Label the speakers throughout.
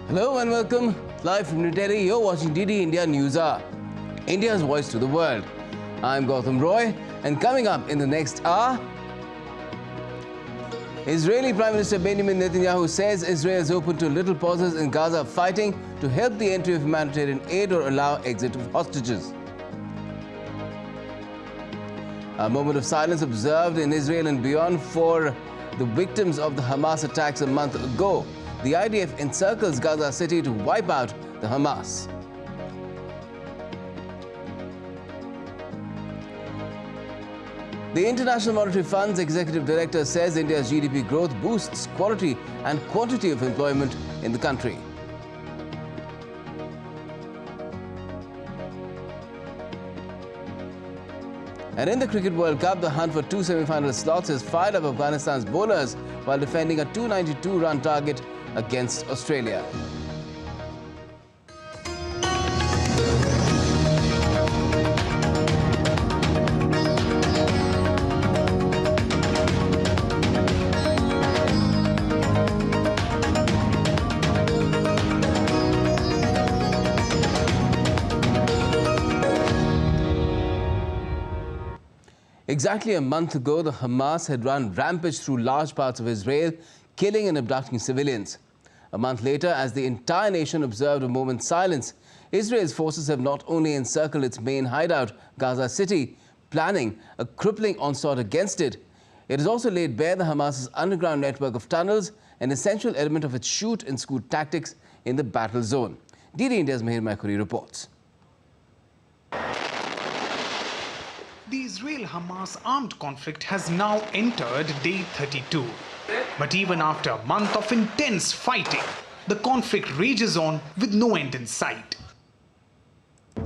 Speaker 1: Hello and welcome. Live from New Delhi, you're watching DD India News Hour, India's voice to the world. I'm Gautam Roy, and coming up in the next hour, Israeli Prime Minister Benjamin Netanyahu says Israel is open to little pauses in Gaza fighting to help the entry of humanitarian aid or allow exit of hostages. A moment of silence observed in Israel and beyond for the victims of the Hamas attacks a month ago. The IDF encircles Gaza city to wipe out the Hamas. The International Monetary Fund's executive director says India's GDP growth boosts quality and quantity of employment in the country. And in the Cricket World Cup, the hunt for two semi-final slots has fired up Afghanistan's bowlers while defending a 292-run target against Australia. Exactly a month ago, the Hamas had run rampage through large parts of Israel, killing and abducting civilians. A month later, as the entire nation observed a moment's silence, Israel's forces have not only encircled its main hideout, Gaza City, planning a crippling onslaught against it, it has also laid bare the Hamas's underground network of tunnels, an essential element of its shoot-and-scoot tactics in the battle zone. DD India's Mihir Makhuri reports.
Speaker 2: The Israel-Hamas armed conflict has now entered day 32. But even after a month of intense fighting, the conflict rages on with no end in sight.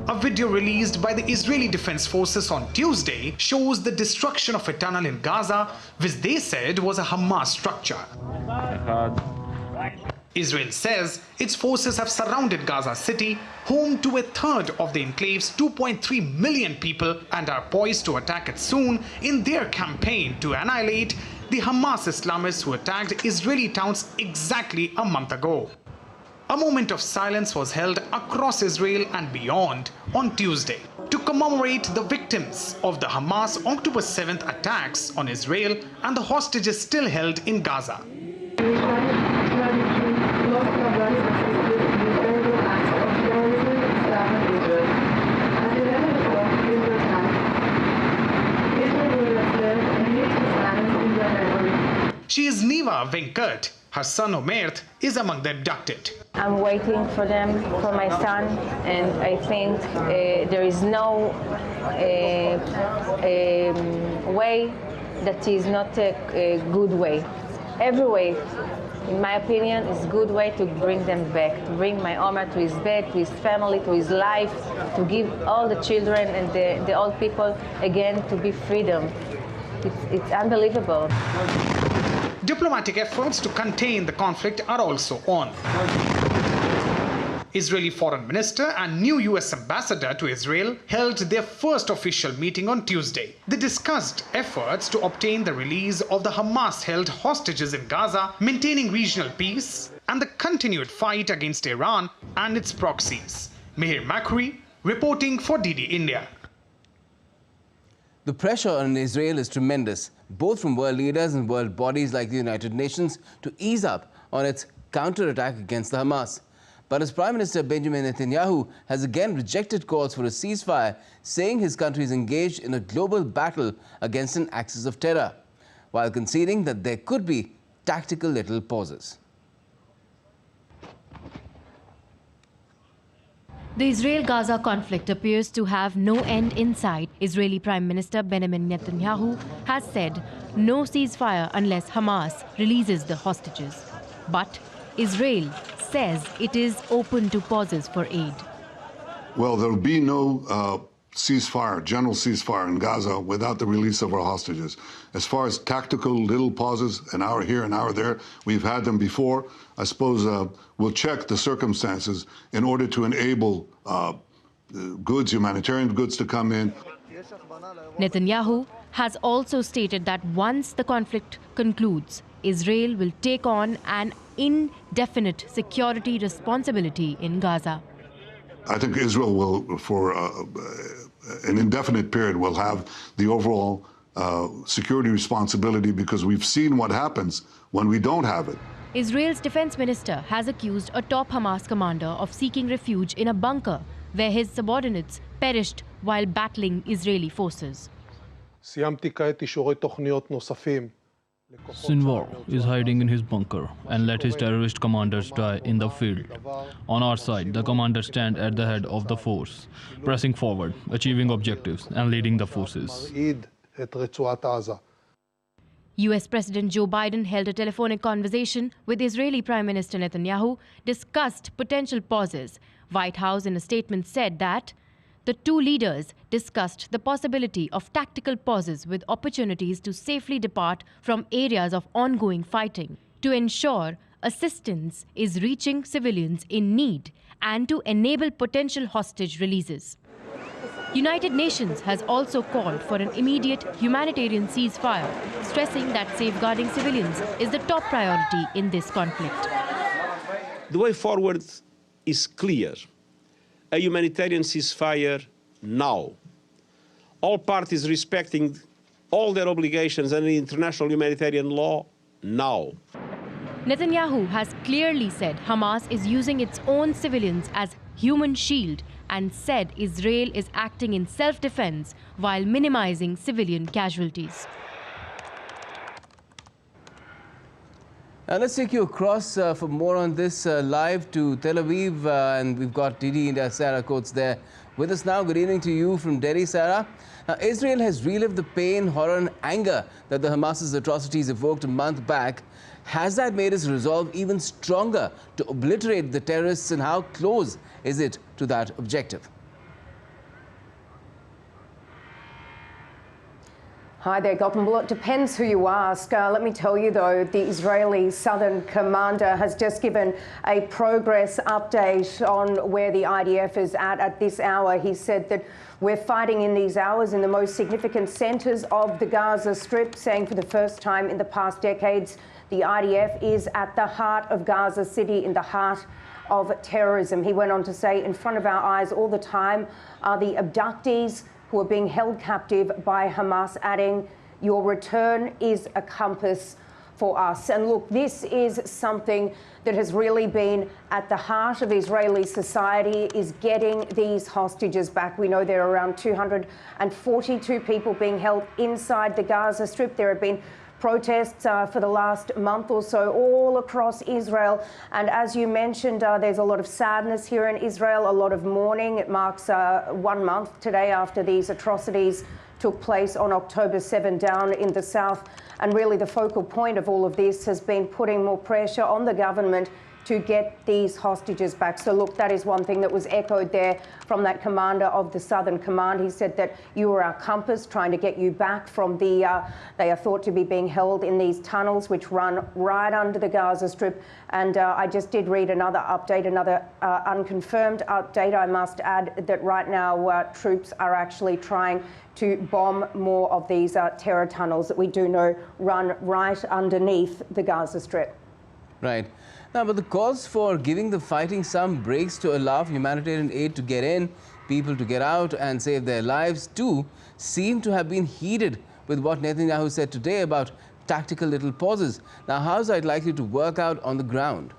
Speaker 2: A video released by the Israeli Defense Forces on Tuesday shows the destruction of a tunnel in Gaza, which they said was a Hamas structure. Israel says its forces have surrounded Gaza City, home to a third of the enclave's 2.3 million people, and are poised to attack it soon in their campaign to annihilate the Hamas Islamists who attacked Israeli towns exactly a month ago. A moment of silence was held across Israel and beyond on Tuesday to commemorate the victims of the Hamas October 7th attacks on Israel and the hostages still held in Gaza. She is Niva Venkat. Her son Omer is among the abducted.
Speaker 3: I'm waiting for them, for my son, and I think there is no way that is not a good way. Every way, in my opinion, is a good way to bring them back, to bring my Omer to his bed, to his family, to his life, to give all the children and the old people again to be freedom. It's unbelievable.
Speaker 2: Diplomatic efforts to contain the conflict are also on. Israeli Foreign Minister and new US Ambassador to Israel held their first official meeting on Tuesday. They discussed efforts to obtain the release of the Hamas-held hostages in Gaza, maintaining regional peace, and the continued fight against Iran and its proxies. Mihir Makhuri, reporting for DD India.
Speaker 1: The pressure on Israel is tremendous, both from world leaders and world bodies like the United Nations, to ease up on its counterattack against the Hamas. But as Prime Minister Benjamin Netanyahu has again rejected calls for a ceasefire, saying his country is engaged in a global battle against an axis of terror, while conceding that there could be tactical little pauses.
Speaker 4: The Israel-Gaza conflict appears to have no end in sight. Israeli Prime Minister Benjamin Netanyahu has said no ceasefire unless Hamas releases the hostages. But Israel says it is open to pauses for aid.
Speaker 5: Well, there will be no ceasefire, general ceasefire in Gaza without the release of our hostages. As far as tactical little pauses, an hour here, an hour there, we've had them before. I suppose we'll check the circumstances in order to enable goods, humanitarian goods to come in.
Speaker 4: Netanyahu has also stated that once the conflict concludes, Israel will take on an definite security responsibility in Gaza.
Speaker 5: I think Israel will, for an indefinite period, will have the overall security responsibility, because we've seen what happens when we don't have it.
Speaker 4: Israel's defense minister has accused a top Hamas commander of seeking refuge in a bunker where his subordinates perished while battling Israeli forces.
Speaker 6: Sinwar is hiding in his bunker and let his terrorist commanders die in the field. On our side, the commanders stand at the head of the force, pressing forward, achieving objectives, and leading the forces.
Speaker 4: US President Joe Biden held a telephonic conversation with Israeli Prime Minister Netanyahu, discussed potential pauses. White House in a statement said that the two leaders discussed the possibility of tactical pauses with opportunities to safely depart from areas of ongoing fighting, to ensure assistance is reaching civilians in need, and to enable potential hostage releases. United Nations has also called for an immediate humanitarian ceasefire, stressing that safeguarding civilians is the top priority in this conflict.
Speaker 7: The way forward is clear. A humanitarian ceasefire now. All parties respecting all their obligations under international humanitarian law now.
Speaker 4: Netanyahu has clearly said Hamas is using its own civilians as human shield, and said Israel is acting in self-defense while minimizing civilian casualties.
Speaker 1: Let's take you across for more on this live to Tel Aviv, and we've got DD India Sarah Coates there with us now. Good evening to you from Delhi, Sarah. Now, Israel has relived the pain, horror and anger that the Hamas's atrocities evoked a month back. Has that made its resolve even stronger to obliterate the terrorists, and how close is it to that objective?
Speaker 8: Hi there, Gautam. Well, it depends who you ask. Let me tell you, though, the Israeli Southern Commander has just given a progress update on where the IDF is at this hour. He said that we're fighting in these hours in the most significant centres of the Gaza Strip, saying for the first time in the past decades, the IDF is at the heart of Gaza City, in the heart of terrorism. He went on to say, in front of our eyes all the time are the abductees who are being held captive by Hamas, adding, your return is a compass for us. And look, this is something that has really been at the heart of Israeli society, is getting these hostages back. We know there are around 242 people being held inside the Gaza Strip. There have been protests for the last month or so all across Israel. And as you mentioned, there's a lot of sadness here in Israel, a lot of mourning. It marks 1 month today after these atrocities took place on October 7 down in the south. And really the focal point of all of this has been putting more pressure on the government to get these hostages back. So look, that is one thing that was echoed there from that commander of the Southern Command. He said that you were our compass, trying to get you back from they are thought to be being held in these tunnels which run right under the Gaza Strip. And I just did read another update, another unconfirmed update, I must add, that right now troops are actually trying to bomb more of these terror tunnels that we do know run right underneath the Gaza Strip.
Speaker 1: Right. Now, but the calls for giving the fighting some breaks to allow humanitarian aid to get in, people to get out and save their lives too, seem to have been heeded with what Netanyahu said today about tactical little pauses. Now, how is that likely to work out on the ground?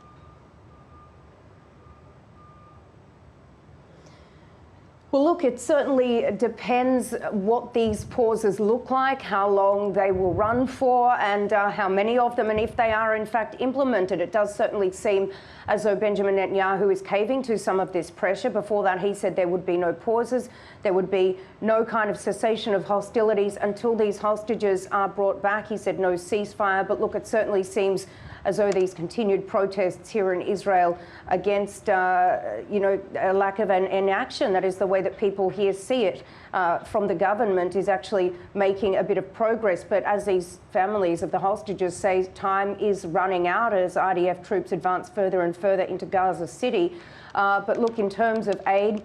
Speaker 8: Well, look, it certainly depends what these pauses look like, how long they will run for, and how many of them, and if they are in fact implemented. It does certainly seem as though Benjamin Netanyahu is caving to some of this pressure. Before that, he said there would be no pauses, there would be no kind of cessation of hostilities until these hostages are brought back. He said no ceasefire, but look, it certainly seems as though these continued protests here in Israel against, a lack of an inaction, that is the way that people here see it, from the government, is actually making a bit of progress. But as these families of the hostages say, time is running out as IDF troops advance further and further into Gaza City. But look, in terms of aid,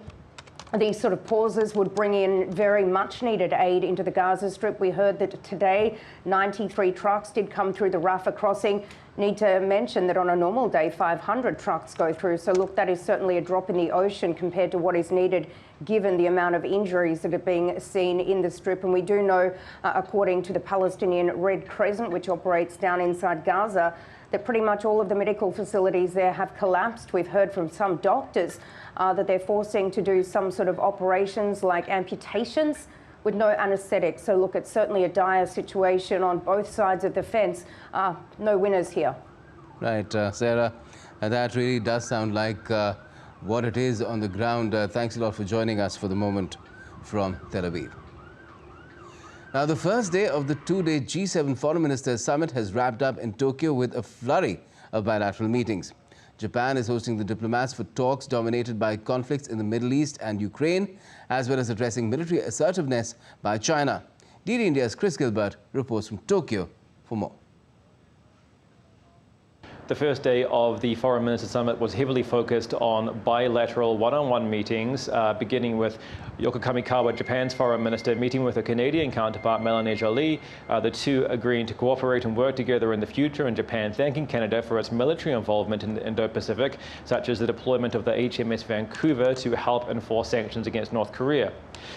Speaker 8: these sort of pauses would bring in very much needed aid into the Gaza Strip. We heard that today 93 trucks did come through the Rafah crossing. Need to mention that on a normal day 500 trucks go through. So look, that is certainly a drop in the ocean compared to what is needed given the amount of injuries that are being seen in the Strip. And we do know, according to the Palestinian Red Crescent, which operates down inside Gaza, that pretty much all of the medical facilities there have collapsed. We've heard from some doctors that they're forcing to do some sort of operations like amputations with no anaesthetic. So look, it's certainly a dire situation on both sides of the fence. No winners here.
Speaker 1: Right, Sarah, that really does sound like what it is on the ground. Thanks a lot for joining us for the moment from Tel Aviv. Now, the first day of the two-day G7 Foreign Ministers Summit has wrapped up in Tokyo with a flurry of bilateral meetings. Japan is hosting the diplomats for talks dominated by conflicts in the Middle East and Ukraine, as well as addressing military assertiveness by China. DD India's Chris Gilbert reports from Tokyo for more.
Speaker 9: The first day of the Foreign Ministers Summit was heavily focused on bilateral one-on-one meetings, beginning with Yoko Kamikawa, Japan's foreign minister, meeting with her Canadian counterpart, Melanie Joly, the two agreeing to cooperate and work together in the future, and Japan thanking Canada for its military involvement in the Indo-Pacific, such as the deployment of the HMS Vancouver to help enforce sanctions against North Korea.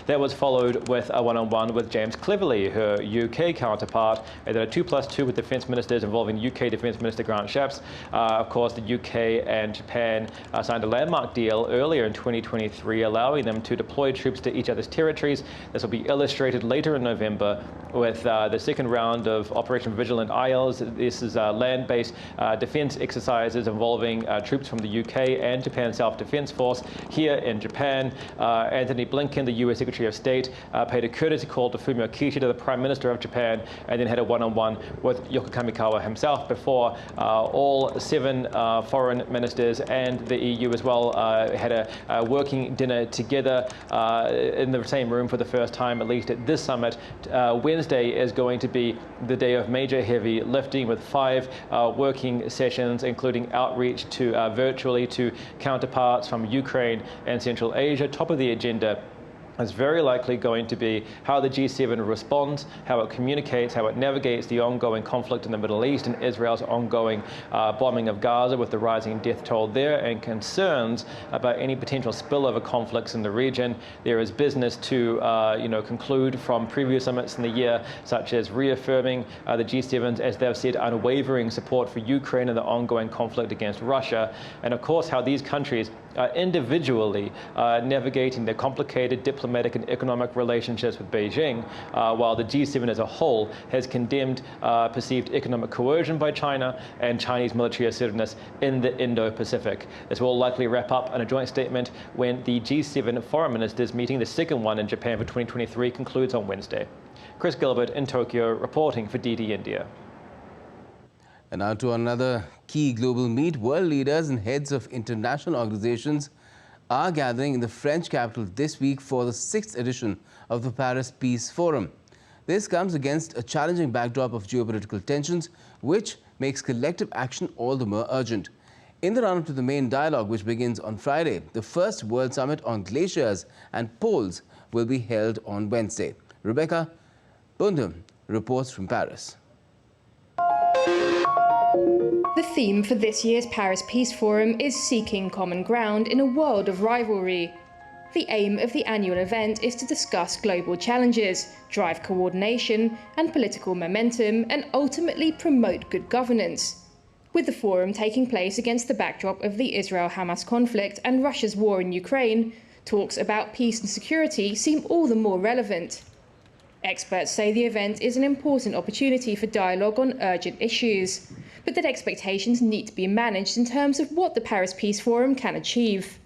Speaker 9: That was followed with a one-on-one with James Cleverly, her UK counterpart, and then a 2+2 with defence ministers involving UK Defence Minister Grant Shapps. Of course, the UK and Japan signed a landmark deal earlier in 2023, allowing them to deploy troops to each other's territories. This will be illustrated later in November with the second round of Operation Vigilant Isles. This is land-based defence exercises involving troops from the UK and Japan's Self-Defence Force here in Japan. Anthony Blinken, the US Secretary of State, paid a courtesy call to Fumio Kishida, the Prime Minister of Japan, and then had a one-on-one with Yoko Kamikawa himself before all 7 foreign ministers and the EU as well had a working dinner together in the same room for the first time, at least at this summit. Wednesday is going to be the day of major heavy lifting with 5 working sessions, including outreach to virtually to counterparts from Ukraine and Central Asia. Top of the agenda is very likely going to be how the G7 responds, how it communicates, how it navigates the ongoing conflict in the Middle East and Israel's ongoing bombing of Gaza with the rising death toll there, and concerns about any potential spillover conflicts in the region. There is business to conclude from previous summits in the year, such as reaffirming the G7's, as they've said, unwavering support for Ukraine and the ongoing conflict against Russia, and of course how these countries individually navigating their complicated diplomatic and economic relationships with Beijing, while the G7 as a whole has condemned perceived economic coercion by China and Chinese military assertiveness in the Indo-Pacific. This will likely wrap up in a joint statement when the G7 foreign ministers meeting, the second one in Japan for 2023, concludes on Wednesday. Chris Gilbert in Tokyo reporting for DD India.
Speaker 1: And now to another key global meet. World leaders and heads of international organizations are gathering in the French capital this week for the 6th edition of the Paris Peace Forum. This comes against a challenging backdrop of geopolitical tensions, which makes collective action all the more urgent. In the run-up to the main dialogue, which begins on Friday, the first World Summit on glaciers and poles will be held on Wednesday. Rebecca Bundum reports from Paris.
Speaker 10: The theme for this year's Paris Peace Forum is seeking common ground in a world of rivalry. The aim of the annual event is to discuss global challenges, drive coordination and political momentum, and ultimately promote good governance. With the forum taking place against the backdrop of the Israel-Hamas conflict and Russia's war in Ukraine, talks about peace and security seem all the more relevant. Experts say the event is an important opportunity for dialogue on urgent issues, but that expectations need to be managed in terms of what the Paris Peace Forum can achieve.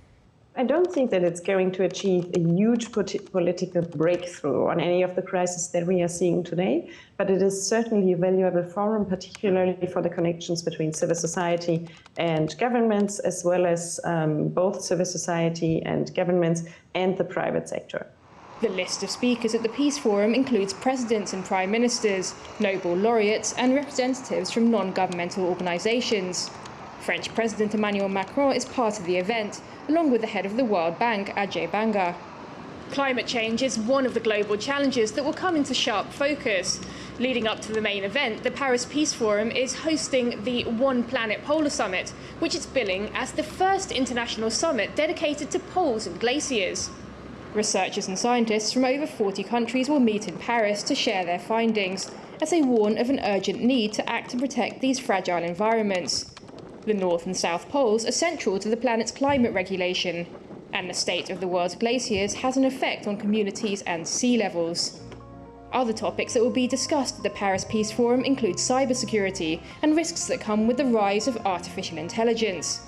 Speaker 11: I don't think that it's going to achieve a huge political breakthrough on any of the crises that we are seeing today, but it is certainly a valuable forum, particularly for the connections between civil society and governments, as well as both civil society and governments and the private sector.
Speaker 10: The list of speakers at the Peace Forum includes presidents and prime ministers, Nobel laureates and representatives from non-governmental organisations. French President Emmanuel Macron is part of the event, along with the head of the World Bank, Ajay Banga. Climate change is one of the global challenges that will come into sharp focus. Leading up to the main event, the Paris Peace Forum is hosting the One Planet Polar Summit, which it's billing as the first international summit dedicated to poles and glaciers. Researchers and scientists from over 40 countries will meet in Paris to share their findings, as they warn of an urgent need to act to protect these fragile environments. The North and South Poles are central to the planet's climate regulation, and the state of the world's glaciers has an effect on communities and sea levels. Other topics that will be discussed at the Paris Peace Forum include cybersecurity and risks that come with the rise of artificial intelligence.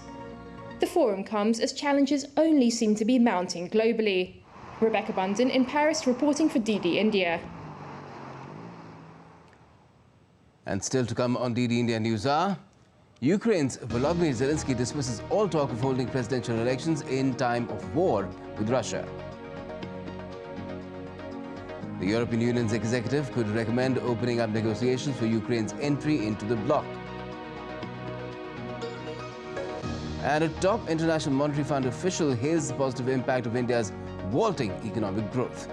Speaker 10: The forum comes as challenges only seem to be mounting globally. Rebecca Bunden in Paris reporting for DD India.
Speaker 1: And still to come on DD India News Hour, Ukraine's Volodymyr Zelensky dismisses all talk of holding presidential elections in time of war with Russia. The European Union's executive could recommend opening up negotiations for Ukraine's entry into the bloc. And a top International Monetary Fund official hails the positive impact of India's vaulting economic growth.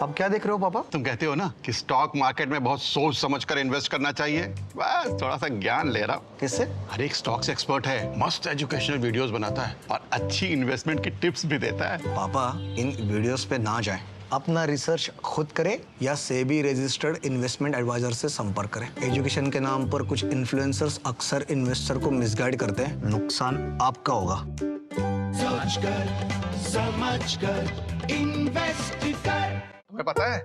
Speaker 12: अब क्या देख रहे हो पापा?
Speaker 13: तुम कहते हो ना कि स्टॉक मार्केट में बहुत सोच समझकर इन्वेस्ट करना चाहिए, बस थोड़ा सा ज्ञान ले रहा हूँ।
Speaker 12: किससे?
Speaker 13: हर एक स्टॉक्स एक्सपर्ट है, मस्त एजुकेशनल वीडियोस बनाता है और अच्छी इन्वेस्टमेंट की टिप्स भी देता है।
Speaker 12: पापा इन वीडियोस पे ना जाएं, अपना रिसर्च खुद करें या सेबी रजिस्टर्ड इन्वेस्टमेंट एडवाइजर से संपर्क करें। एजुकेशन के नाम पर कुछ इन्फ्लुएंसर्स अक्सर इन्वेस्टर को मिसगाइड करते हैं, नुकसान आपका होगा।
Speaker 13: समझकर इन्वेस्ट कर। तुम्हें पता है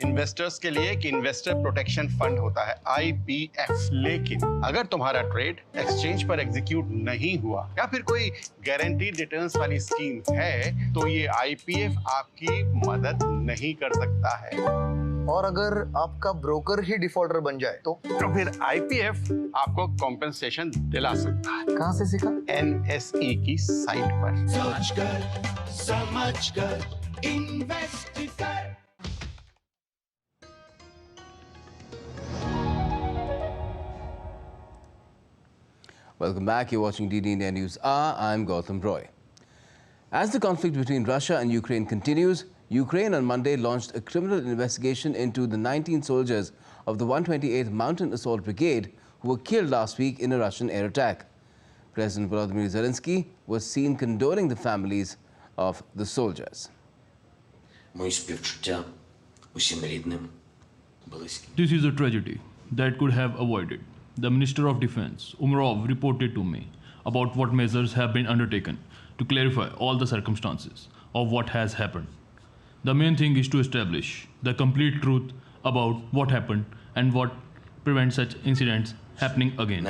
Speaker 13: इन्वेस्टर्स के लिए कि इन्वेस्टर प्रोटेक्शन फंड होता है IPF, लेकिन अगर तुम्हारा ट्रेड एक्सचेंज पर एग्जीक्यूट नहीं हुआ या फिर कोई गारंटीड रिटर्न्स वाली स्कीम है तो ये IPF आपकी मदद नहीं कर सकता है।
Speaker 12: और अगर आपका ब्रोकर ही डिफॉल्टर बन जाए तो
Speaker 13: फिर IPF आपको कॉम्पेंसेशन दिला सकता है।
Speaker 12: कहाँ से सीखा?
Speaker 13: NSE की साइट पर। सोचकर समझकर इन्वेस्ट कर।
Speaker 1: Welcome back. You're watching DD India News Hour. I'm Gautam Roy. As the conflict between Russia and Ukraine continues, Ukraine on Monday launched a criminal investigation into the 19 soldiers of the 128th Mountain Assault Brigade who were killed last week in a Russian air attack. President Volodymyr Zelensky was seen condoling the families of the soldiers.
Speaker 6: This is a tragedy that could have avoided. The Minister of Defense, Umarov, reported to me about what measures have been undertaken to clarify all the circumstances of what has happened. The main thing is to establish the complete truth about what happened and what prevents such incidents happening again.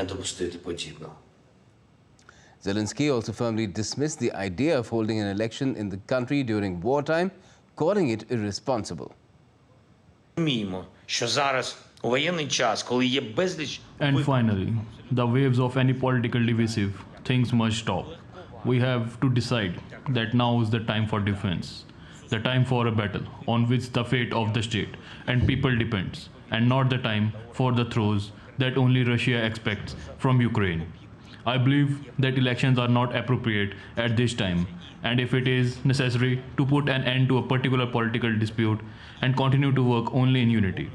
Speaker 1: Zelensky also firmly dismissed the idea of holding an election in the country during wartime, calling it irresponsible.
Speaker 6: And finally, the waves of any political divisive things must stop. We have to decide that now is the time for defense, the time for a battle on which the fate of the state and people depends, and not the time for the throws that only Russia expects from Ukraine. I believe that elections are not appropriate at this time, and if it is necessary to put an end to a particular political dispute and continue to work only in unity,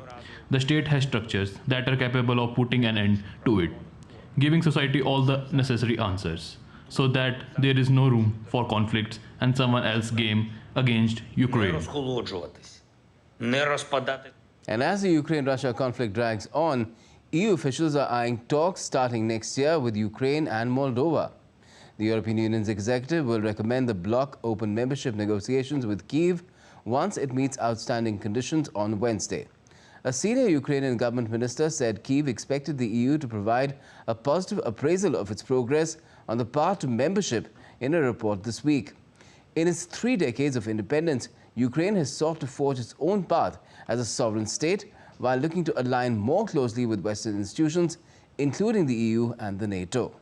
Speaker 6: the state has structures that are capable of putting an end to it, giving society all the necessary answers, so that there is no room for conflicts and someone else's game against Ukraine.
Speaker 1: And as the Ukraine-Russia conflict drags on, EU officials are eyeing talks starting next year with Ukraine and Moldova. The European Union's executive will recommend the bloc open membership negotiations with Kyiv once it meets outstanding conditions on Wednesday. A senior Ukrainian government minister said Kyiv expected the EU to provide a positive appraisal of its progress on the path to membership in a report this week. In its 3 decades of independence, Ukraine has sought to forge its own path as a sovereign state while looking to align more closely with Western institutions, including the EU and the NATO.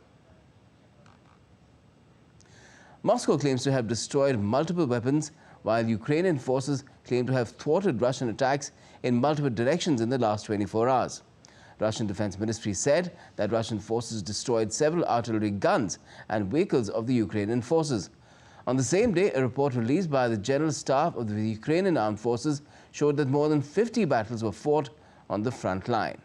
Speaker 1: Moscow claims to have destroyed multiple weapons, while Ukrainian forces claim to have thwarted Russian attacks in multiple directions in the last 24 hours. Russian Defense Ministry said that Russian forces destroyed several artillery guns and vehicles of the Ukrainian forces. On the same day, a report released by the General Staff of the Ukrainian Armed Forces showed that more than 50 battles were fought on the front line.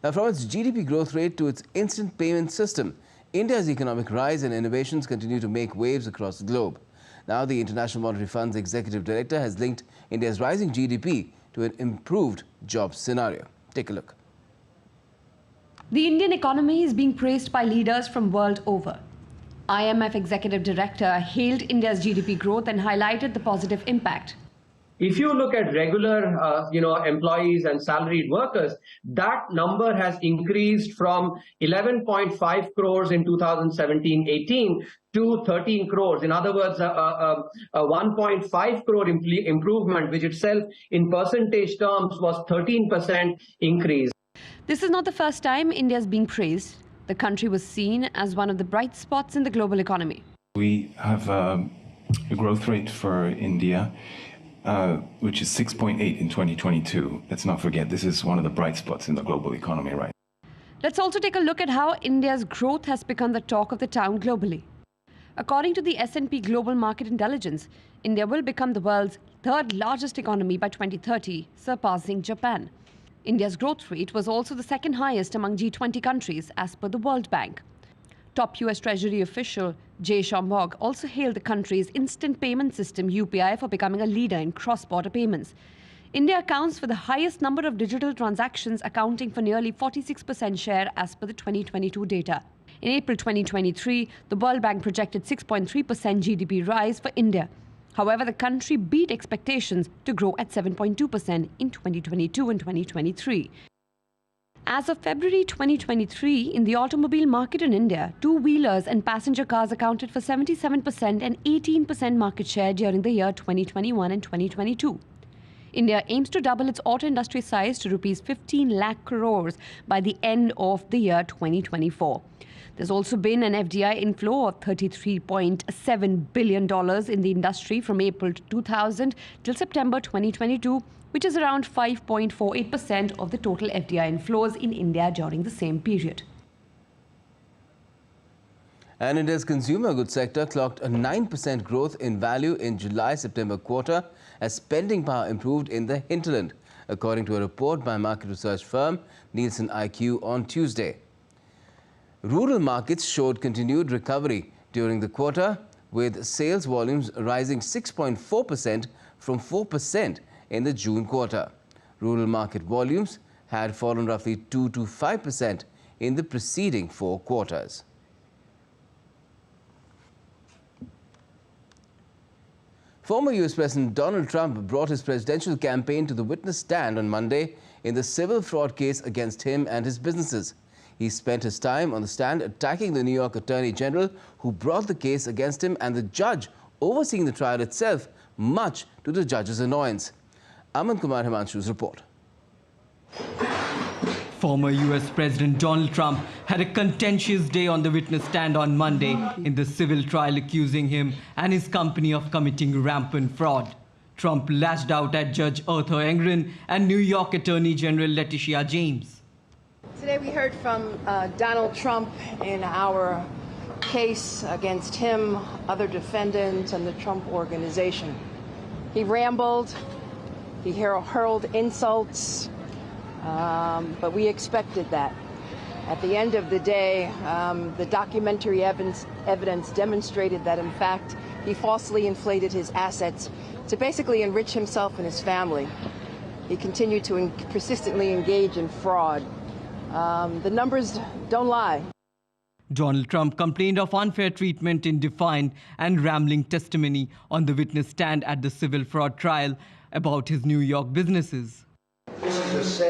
Speaker 1: Now, from its GDP growth rate to its instant payment system, India's economic rise and innovations continue to make waves across the globe. Now, the International Monetary Fund's executive director has linked India's rising GDP to an improved jobs scenario. Take a look.
Speaker 14: The Indian economy is being praised by leaders from world over. IMF executive director hailed India's GDP growth and highlighted the positive impact.
Speaker 15: If you look at regular, employees and salaried workers, that number has increased from 11.5 crores in 2017-18 to 13 crores. In other words, a 1.5 crore improvement, which itself in percentage terms was 13% increase.
Speaker 14: This is not the first time India is being praised. The country was seen as one of the bright spots in the global economy.
Speaker 16: We have a growth rate for India which is 6.8 in 2022. Let's not forget, this is one of the bright spots in the global economy right now.
Speaker 14: Let's also take a look at how India's growth has become the talk of the town globally. According to the S&P Global Market Intelligence, India will become the world's third largest economy by 2030, surpassing Japan. India's growth rate was also the second highest among G20 countries as per the World Bank. Top US Treasury official Jay Shambhog also hailed the country's instant payment system UPI for becoming a leader in cross-border payments. India accounts for the highest number of digital transactions, accounting for nearly 46% share as per the 2022 data. In April 2023, the World Bank projected 6.3% GDP rise for India. However, the country beat expectations to grow at 7.2% in 2022 and 2023. As of February 2023, in the automobile market in India, two-wheelers and passenger cars accounted for 77% and 18% market share during the year 2021 and 2022. India aims to double its auto industry size to rupees 15 lakh crores by the end of the year 2024. There's also been an FDI inflow of $33.7 billion in the industry from April 2000 till September 2022, which is around 5.48% of the total FDI inflows in India during the same period.
Speaker 1: And India's consumer goods sector clocked a 9% growth in value in July-September quarter as spending power improved in the hinterland, according to a report by market research firm Nielsen IQ on Tuesday. Rural markets showed continued recovery during the quarter, with sales volumes rising 6.4% from 4% in the June quarter. Rural market volumes had fallen roughly 2 to 5% in the preceding 4 quarters. Former US President Donald Trump brought his presidential campaign to the witness stand on Monday in the civil fraud case against him and his businesses. He spent his time on the stand attacking the New York Attorney General who brought the case against him and the judge overseeing the trial itself, much to the judge's annoyance. Aman Kumar Himanshu's report.
Speaker 17: Former US President Donald Trump had a contentious day on the witness stand on Monday in the civil trial accusing him and his company of committing rampant fraud. Trump lashed out at Judge Arthur Engoron and New York Attorney General Letitia James.
Speaker 18: Today we heard from Donald Trump in our case against him, other defendants, and the Trump Organization. He rambled, he hurled insults, but we expected that. At the end of the day, the documentary evidence demonstrated that, in fact, he falsely inflated his assets to basically enrich himself and his family. He continued to persistently engage in fraud. The numbers don't lie.
Speaker 17: Donald Trump complained of unfair treatment in defiant and rambling testimony on the witness stand at the civil fraud trial about his New York businesses.
Speaker 19: This is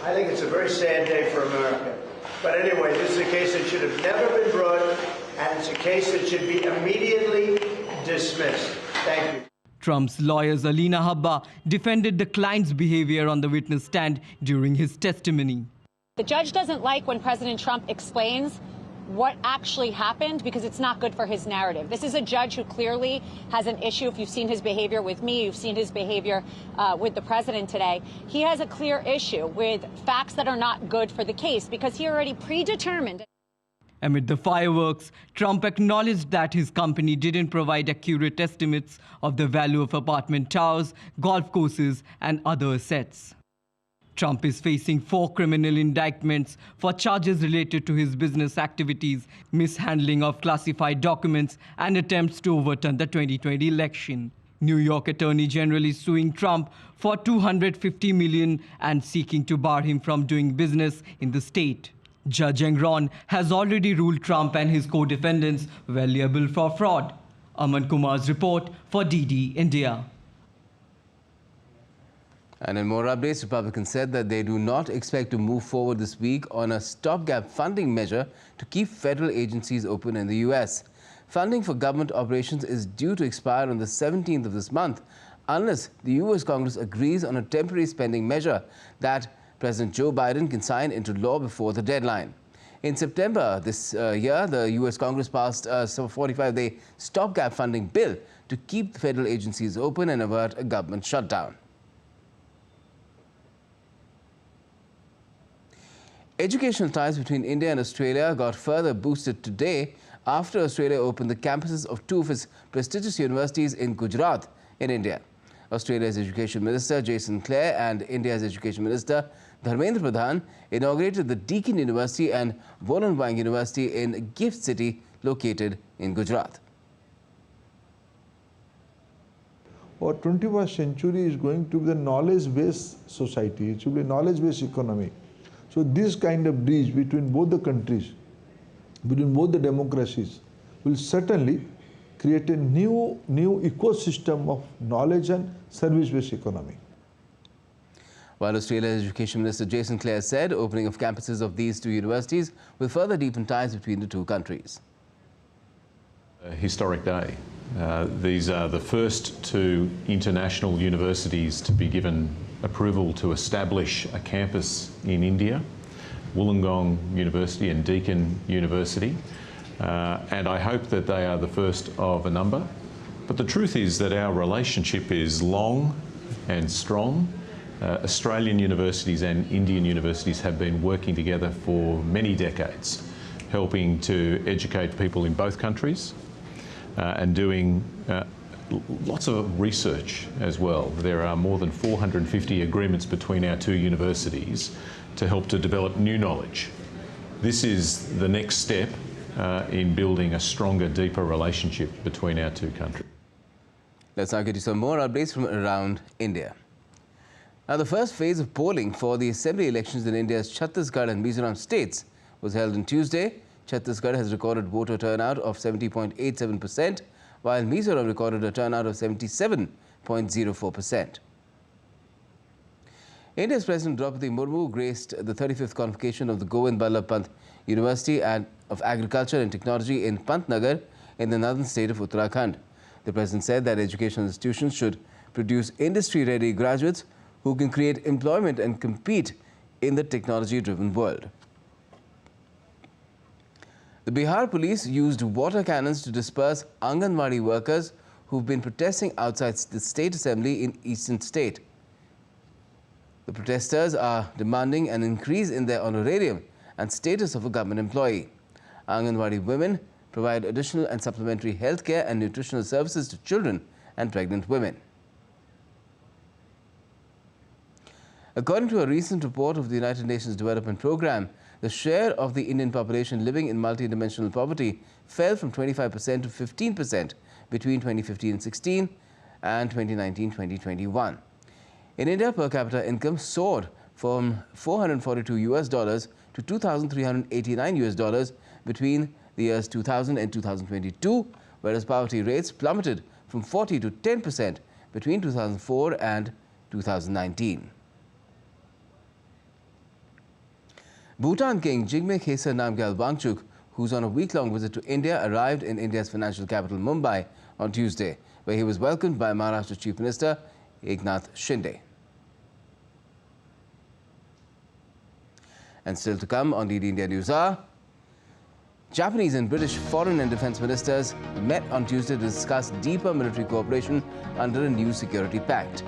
Speaker 19: I think it's a very sad day for America. But anyway, this is a case that should have never been brought, and it's a case that should be immediately dismissed. Thank you.
Speaker 17: Trump's lawyers Alina Habba defended the client's behavior on the witness stand during his testimony.
Speaker 20: The judge doesn't like when President Trump explains what actually happened because it's not good for his narrative. This is a judge who clearly has an issue. If you've seen his behavior with me, you've seen his behavior with the president today. He has a clear issue with facts that are not good for the case because he already predetermined.
Speaker 17: Amid the fireworks, Trump acknowledged that his company didn't provide accurate estimates of the value of apartment towers, golf courses, and other assets. Trump is facing 4 criminal indictments for charges related to his business activities, mishandling of classified documents, and attempts to overturn the 2020 election. New York Attorney General is suing Trump for $250 million and seeking to bar him from doing business in the state. Judge Enron has already ruled Trump and his co-defendants were liable for fraud. Aman Kumar's report for DD India.
Speaker 1: And in more updates, Republicans said that they do not expect to move forward this week on a stopgap funding measure to keep federal agencies open in the U.S. Funding for government operations is due to expire on the 17th of this month unless the U.S. Congress agrees on a temporary spending measure that President Joe Biden can sign into law before the deadline. In September this year, the U.S. Congress passed a 45-day stopgap funding bill to keep the federal agencies open and avert a government shutdown. Educational ties between India and Australia got further boosted today after Australia opened the campuses of 2 of its prestigious universities in Gujarat in India. Australia's Education Minister Jason Clare and India's Education Minister Dharmendra Pradhan inaugurated the Deakin University and Wollongong University in Gift City, located in Gujarat.
Speaker 21: Our 21st century is going to be the knowledge-based society. It should be a knowledge-based economy. So this kind of bridge between both the countries, between both the democracies, will certainly create a new ecosystem of knowledge and service-based economy.
Speaker 1: While Australia's Education Minister Jason Clare said opening of campuses of these 2 universities will further deepen ties between the 2 countries.
Speaker 22: A historic day. These are the first 2 international universities to be given approval to establish a campus in India, Wollongong University and Deakin University, and I hope that they are the first of a number. But the truth is that our relationship is long and strong. Australian universities and Indian universities have been working together for many decades, helping to educate people in both countries and doing lots of research as well. There are more than 450 agreements between our 2 universities to help to develop new knowledge. This is the next step in building a stronger, deeper relationship between our 2 countries.
Speaker 1: Let's now get you some more updates from around India. Now, the first phase of polling for the assembly elections in India's Chhattisgarh and Mizoram states was held on Tuesday. Chhattisgarh has recorded voter turnout of 70.87%, while Mizoram recorded a turnout of 77.04%. India's President Draupadi Murmu graced the 35th convocation of the Govind Ballabh Pant University of Agriculture and Technology in Pantnagar in the northern state of Uttarakhand. The President said that educational institutions should produce industry-ready graduates who can create employment and compete in the technology-driven world. The Bihar police used water cannons to disperse Anganwadi workers who've been protesting outside the State Assembly in eastern state. The protesters are demanding an increase in their honorarium and status of a government employee. Anganwadi women provide additional and supplementary health care and nutritional services to children and pregnant women. According to a recent report of the United Nations Development Programme, the share of the Indian population living in multidimensional poverty fell from 25% to 15% between 2015-16 and 2019-2021. In India, per capita income soared from $442 to $2,389 between the years 2000 and 2022, whereas poverty rates plummeted from 40 to 10% between 2004 and 2019. Bhutan King Jigme Khesar Namgyal Wangchuk, who's on a week-long visit to India, arrived in India's financial capital Mumbai on Tuesday, where he was welcomed by Maharashtra Chief Minister Eknath Shinde. And still to come on DD India News are, Japanese and British foreign and defense ministers met on Tuesday to discuss deeper military cooperation under a new security pact.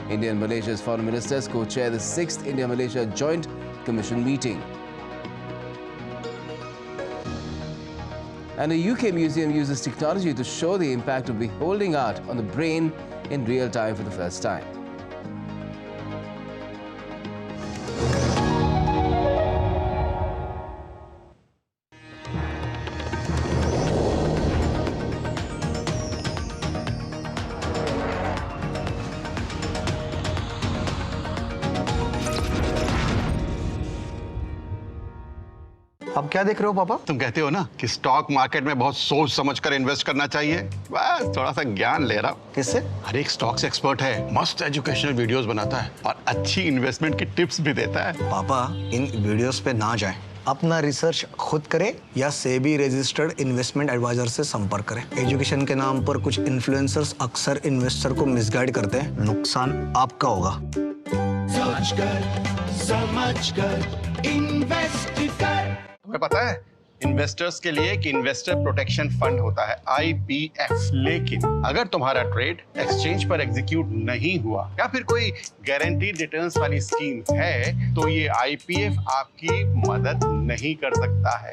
Speaker 1: India and Malaysia's foreign ministers co-chair the 6th India-Malaysia Joint Commission meeting. And a UK museum uses technology to show the impact of beholding art on the brain in real time for the first time.
Speaker 12: अब क्या देख रहे हो पापा?
Speaker 13: तुम कहते हो ना कि स्टॉक मार्केट में बहुत सोच समझकर इन्वेस्ट करना चाहिए, बस थोड़ा सा ज्ञान ले रहा हूँ।
Speaker 12: किससे?
Speaker 13: हर एक स्टॉक्स एक्सपर्ट है, मस्त एजुकेशनल वीडियोस बनाता है और अच्छी इन्वेस्टमेंट की टिप्स भी देता है।
Speaker 12: पापा इन वीडियोस पे ना जाएं, अपना रिसर्च खुद करें या सेबी रजिस्टर्ड इन्वेस्टमेंट एडवाइजर से संपर्क करें। एजुकेशन के नाम पर कुछ इन्फ्लुएंसर्स अक्सर इन्वेस्टर को मिसगाइड करते हैं, नुकसान आपका होगा।
Speaker 2: सोच कर समझ कर इन्वेस्ट कर।
Speaker 13: तुम्हें पता है इन्वेस्टर्स के लिए एक इन्वेस्टर प्रोटेक्शन फंड होता है IPF, लेकिन अगर तुम्हारा ट्रेड एक्सचेंज पर एग्जीक्यूट नहीं हुआ या फिर कोई गारंटीड रिटर्न्स वाली स्कीम है तो ये IPF आपकी मदद नहीं कर सकता है।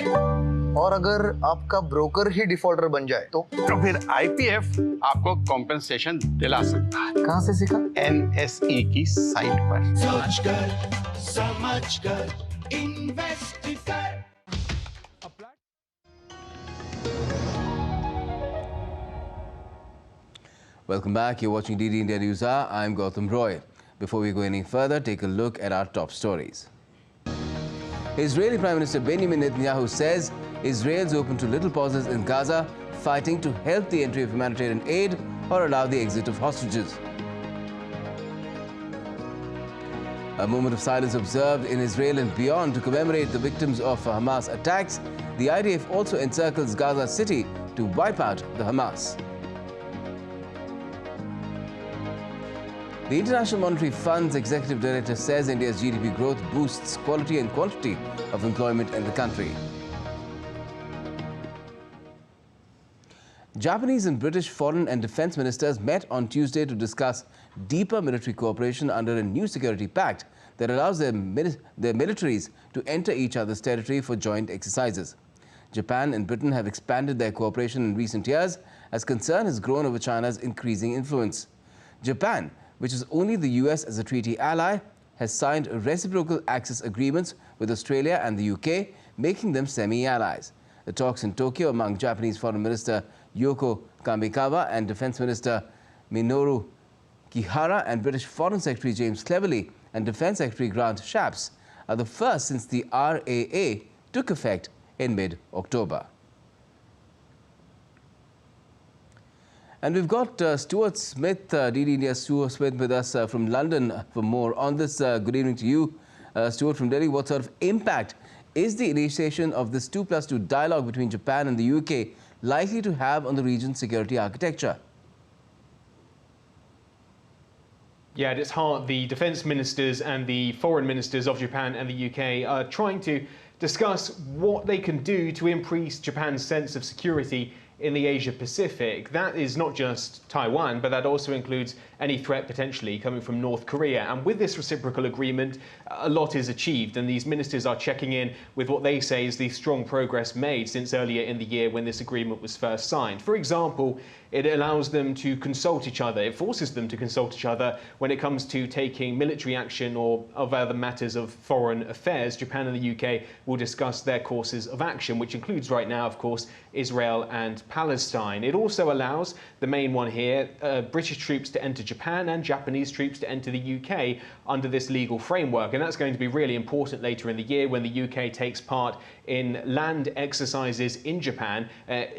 Speaker 12: और अगर आपका ब्रोकर ही डिफॉल्टर बन जाए तो
Speaker 13: फिर IPF आपको कॉम्पेंसेशन दिला सकता है।
Speaker 12: कहाँ से सीखा?
Speaker 13: NSE की साइट पर।
Speaker 2: सोच कर समझ कर इन्वेस्ट कर।
Speaker 1: Welcome back. You're watching DD India News Hour. I'm Gautam Roy. Before we go any further, take a look at our top stories. Israeli Prime Minister Benjamin Netanyahu says Israel's open to little pauses in Gaza, fighting to help the entry of humanitarian aid or allow the exit of hostages. A moment of silence observed in Israel and beyond to commemorate the victims of Hamas attacks. The IDF also encircles Gaza city to wipe out the Hamas. The International Monetary Fund's executive director says India's GDP growth boosts quality and quantity of employment in the country. Japanese and British foreign and defense ministers met on Tuesday to discuss deeper military cooperation under a new security pact that allows their militaries to enter each other's territory for joint exercises. Japan and Britain have expanded their cooperation in recent years as concern has grown over China's increasing influence. Japan, which is only the US as a treaty ally, has signed reciprocal access agreements with Australia and the UK, making them semi-allies. The talks in Tokyo among Japanese Foreign Minister Yoko Kamikawa and Defense Minister Minoru Kihara and British Foreign Secretary James Cleverly and Defense Secretary Grant Shapps are the first since the RAA took effect in mid-October. And we've got Stuart Smith, DD India's Stuart Smith with us from London for more on this. Good evening to you. Stuart from Delhi, what sort of impact is the initiation of this 2+2 dialogue between Japan and the UK likely to have on the region's security architecture?
Speaker 3: Yeah, at its heart, the defence ministers and the foreign ministers of Japan and the UK are trying to discuss what they can do to increase Japan's sense of security in the Asia-Pacific. That is not just Taiwan, but that also includes any threat potentially coming from North Korea. And with this reciprocal agreement, a lot is achieved, and these ministers are checking in with what they say is the strong progress made since earlier in the year when this agreement was first signed. For example, it allows them to consult each other. It forces them to consult each other when it comes to taking military action or of other matters of foreign affairs. Japan and the UK will discuss their courses of action, which includes right now, of course, Israel and Palestine. It also allows, the main one here, British troops to enter Japan and Japanese troops to enter the UK under this legal framework. And that's going to be really important later in the year when the UK takes part in land exercises in Japan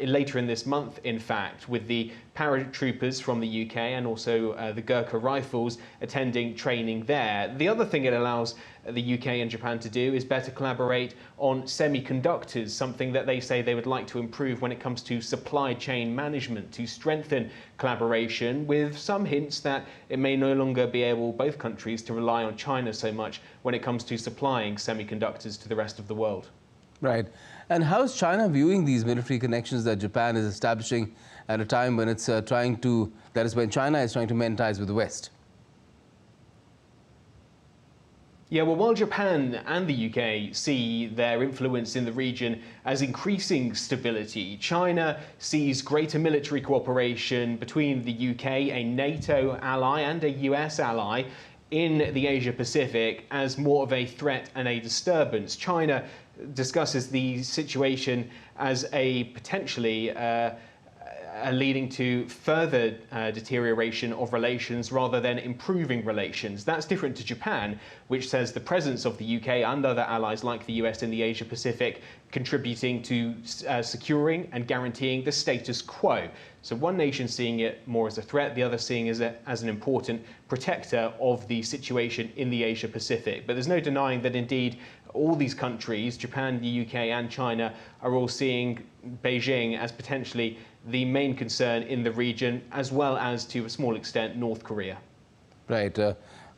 Speaker 3: later in this month, in fact, with the the paratroopers from the UK and also the Gurkha Rifles attending training there. The other thing it allows the UK and Japan to do is better collaborate on semiconductors, something that they say they would like to improve when it comes to supply chain management, to strengthen collaboration, with some hints that it may no longer be able, both countries, to rely on China so much when it comes to supplying semiconductors to the rest of the world.
Speaker 1: Right. And how is China viewing these military connections that Japan is establishing at a time when it's when China is trying to mend ties with the West?
Speaker 3: Yeah, well, while Japan and the UK see their influence in the region as increasing stability, China sees greater military cooperation between the UK, a NATO ally, and a US ally in the Asia-Pacific as more of a threat and a disturbance. China discusses the situation as a potentially leading to further deterioration of relations rather than improving relations. That's different to Japan, which says the presence of the UK and other allies like the US in the Asia-Pacific contributing to securing and guaranteeing the status quo. So one nation seeing it more as a threat, the other seeing it as an important protector of the situation in the Asia-Pacific. But there's no denying that indeed all these countries, Japan, the UK and China, are all seeing Beijing as potentially the main concern in the region, as well as, to a small extent, North Korea.
Speaker 1: Right.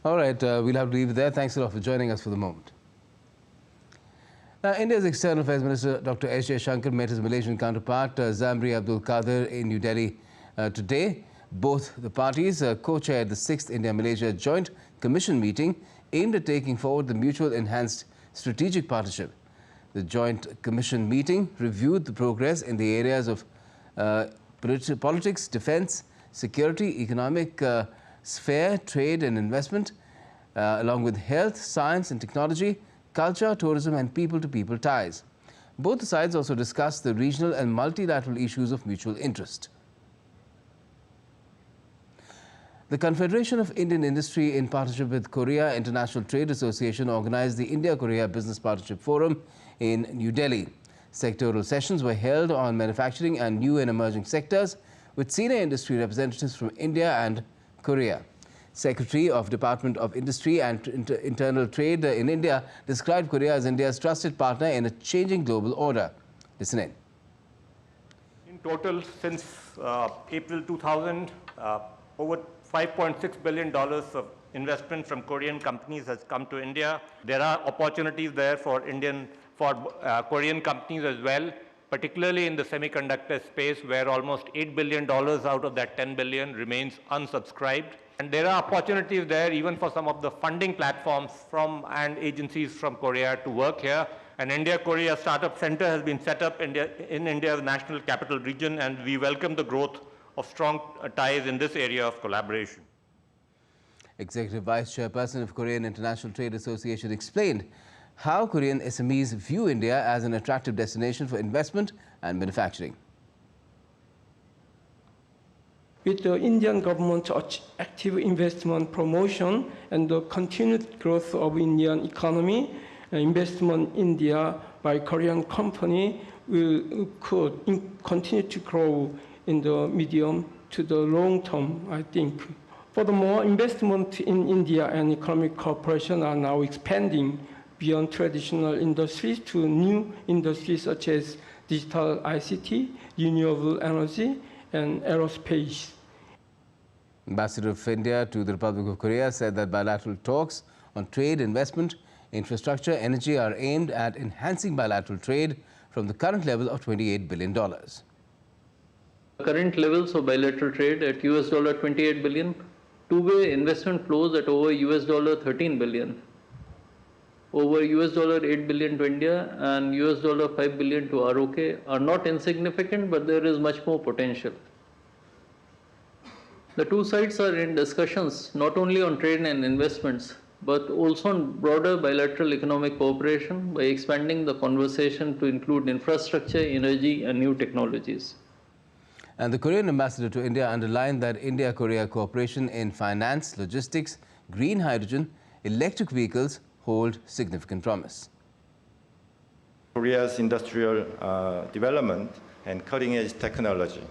Speaker 1: All right, we'll have to leave it there. Thanks a lot for joining us for the moment. Now, India's External Affairs Minister Dr. S. Jaishankar met his Malaysian counterpart Zamri Abdul Kadir in New Delhi today. Both the parties co-chaired the 6th India-Malaysia Joint Commission meeting aimed at taking forward the mutual enhanced strategic partnership. The Joint Commission meeting reviewed the progress in the areas of politics, defense, security, economic sphere, trade and investment, along with health, science and technology, culture, tourism and people-to-people ties. Both the sides also discussed the regional and multilateral issues of mutual interest. The Confederation of Indian Industry, in partnership with Korea International Trade Association, organized the India-Korea Business Partnership Forum in New Delhi. Sectoral sessions were held on manufacturing and new and emerging sectors with senior industry representatives from India and Korea. Secretary of Department of Industry and Internal Trade in India described Korea as India's trusted partner in a changing global order. Listen in.
Speaker 5: In total, since April 2000, over $5.6 billion of investment from Korean companies has come to India. There are opportunities there for Korean companies as well, particularly in the semiconductor space, where almost $8 billion out of that $10 billion remains unsubscribed. And there are opportunities there even for some of the funding platforms and agencies from Korea to work here. An India-Korea Startup Center has been set up in India's national capital region, and we welcome the growth of strong ties in this area of collaboration.
Speaker 1: Executive Vice Chairperson of Korean International Trade Association explained how Korean SMEs view India as an attractive destination for investment and manufacturing.
Speaker 7: With the Indian government's active investment promotion and the continued growth of Indian economy, investment in India by Korean company could continue to grow in the medium to the long term, I think. Furthermore, investment in India and economic cooperation are now expanding beyond traditional industries to new industries such as digital ICT, renewable energy, and aerospace.
Speaker 1: Ambassador of India to the Republic of Korea said that bilateral talks on trade, investment, infrastructure, energy are aimed at enhancing bilateral trade from the current level of $28 billion.
Speaker 23: Current levels of bilateral trade at US $28 billion, two-way investment flows at over US $13 billion, over US $8 billion to India and US $5 billion to ROK are not insignificant, but there is much more potential. The two sides are in discussions not only on trade and investments, but also on broader bilateral economic cooperation by expanding the conversation to include infrastructure, energy, and new technologies.
Speaker 1: And the Korean ambassador to India underlined that India-Korea cooperation in finance, logistics, green hydrogen, electric vehicles hold significant promise.
Speaker 24: Korea's industrial development and cutting-edge technology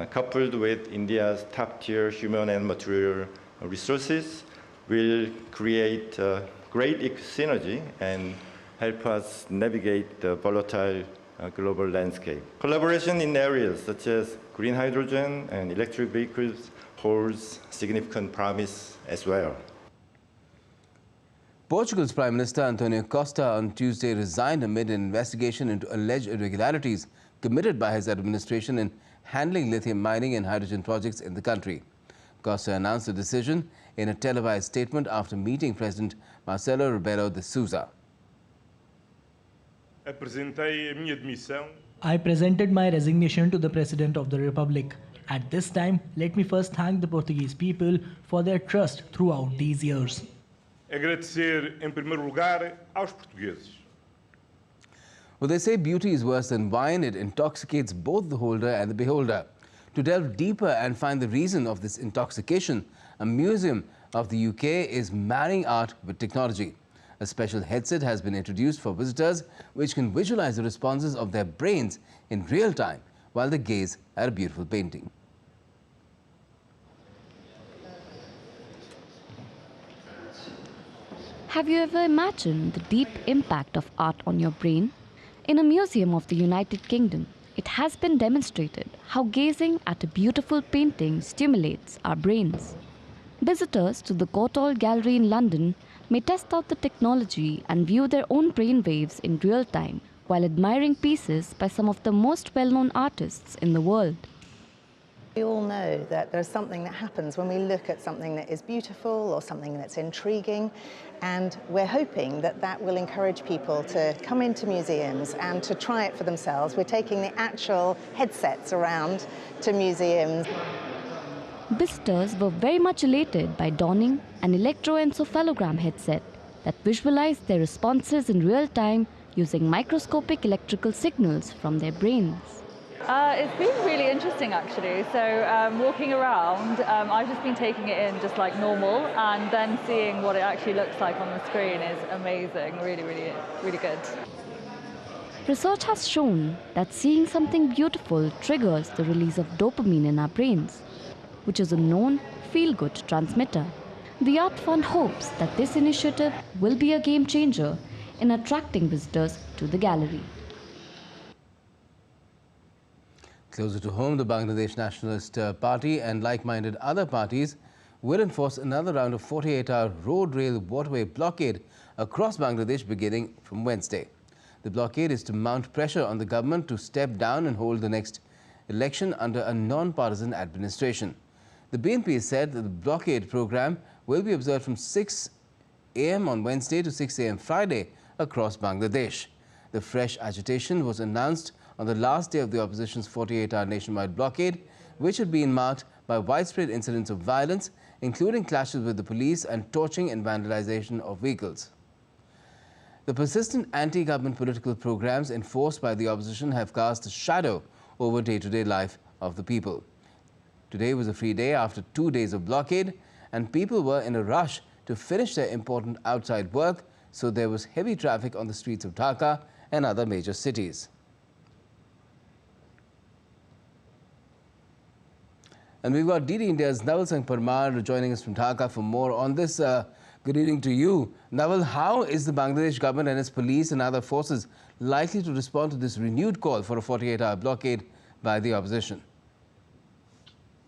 Speaker 4: coupled with India's top-tier human and material resources, will create great synergy and help us navigate the volatile global landscape. Collaboration in areas such as green hydrogen and electric vehicles holds significant promise as well.
Speaker 1: Portugal's Prime Minister Antonio Costa on Tuesday resigned amid an investigation into alleged irregularities committed by his administration in handling lithium mining and hydrogen projects in the country. Costa announced the decision in a televised statement after meeting President Marcelo Rebelo de Sousa.
Speaker 8: I presented my resignation to the President of the Republic. At this time, let me first thank the Portuguese people for their trust throughout these years.
Speaker 9: Agradecer, em primeiro lugar, aos portugueses.
Speaker 1: Well, they say beauty is worse than wine. It intoxicates both the holder and the beholder. To delve deeper and find the reason of this intoxication, a museum of the UK is marrying art with technology. A special headset has been introduced for visitors which can visualize the responses of their brains in real time while they gaze at a beautiful painting.
Speaker 24: Have you ever imagined the deep impact of art on your brain? In a museum of the United Kingdom, it has been demonstrated how gazing at a beautiful painting stimulates our brains. Visitors to the Courtauld Gallery in London may test out the technology and view their own brainwaves in real time while admiring pieces by some of the most well-known artists in the world.
Speaker 25: We all know that there's something that happens when we look at something that is beautiful or something that's intriguing, and we're hoping that that will encourage people to come into museums and to try it for themselves. We're taking the actual headsets around to museums.
Speaker 24: Visitors were very much elated by donning an electroencephalogram headset that visualized their responses in real time using microscopic electrical signals from their brains.
Speaker 26: It's been really interesting, actually. So walking around, I've just been taking it in just like normal, and then seeing what it actually looks like on the screen is amazing. Really, really, really good.
Speaker 24: Research has shown that seeing something beautiful triggers the release of dopamine in our brains, which is a known feel-good transmitter. The Art Fund hopes that this initiative will be a game changer in attracting visitors to the gallery.
Speaker 1: Closer to home, the Bangladesh Nationalist Party and like-minded other parties will enforce another round of 48-hour road, rail, waterway blockade across Bangladesh beginning from Wednesday. The blockade is to mount pressure on the government to step down and hold the next election under a non-partisan administration. The BNP said that the blockade program will be observed from 6 a.m. on Wednesday to 6 a.m. Friday across Bangladesh. The fresh agitation was announced on the last day of the opposition's 48-hour nationwide blockade, which had been marked by widespread incidents of violence, including clashes with the police and torching and vandalization of vehicles. The persistent anti-government political programs enforced by the opposition have cast a shadow over day-to-day life of the people. Today was a free day after 2 days of blockade, and people were in a rush to finish their important outside work, so there was heavy traffic on the streets of Dhaka and other major cities. And we've got DD India's Naval Singh Parmar joining us from Dhaka for more on this. Good evening to you. Naval, how is the Bangladesh government and its police and other forces likely to respond to this renewed call for a 48-hour blockade by the opposition?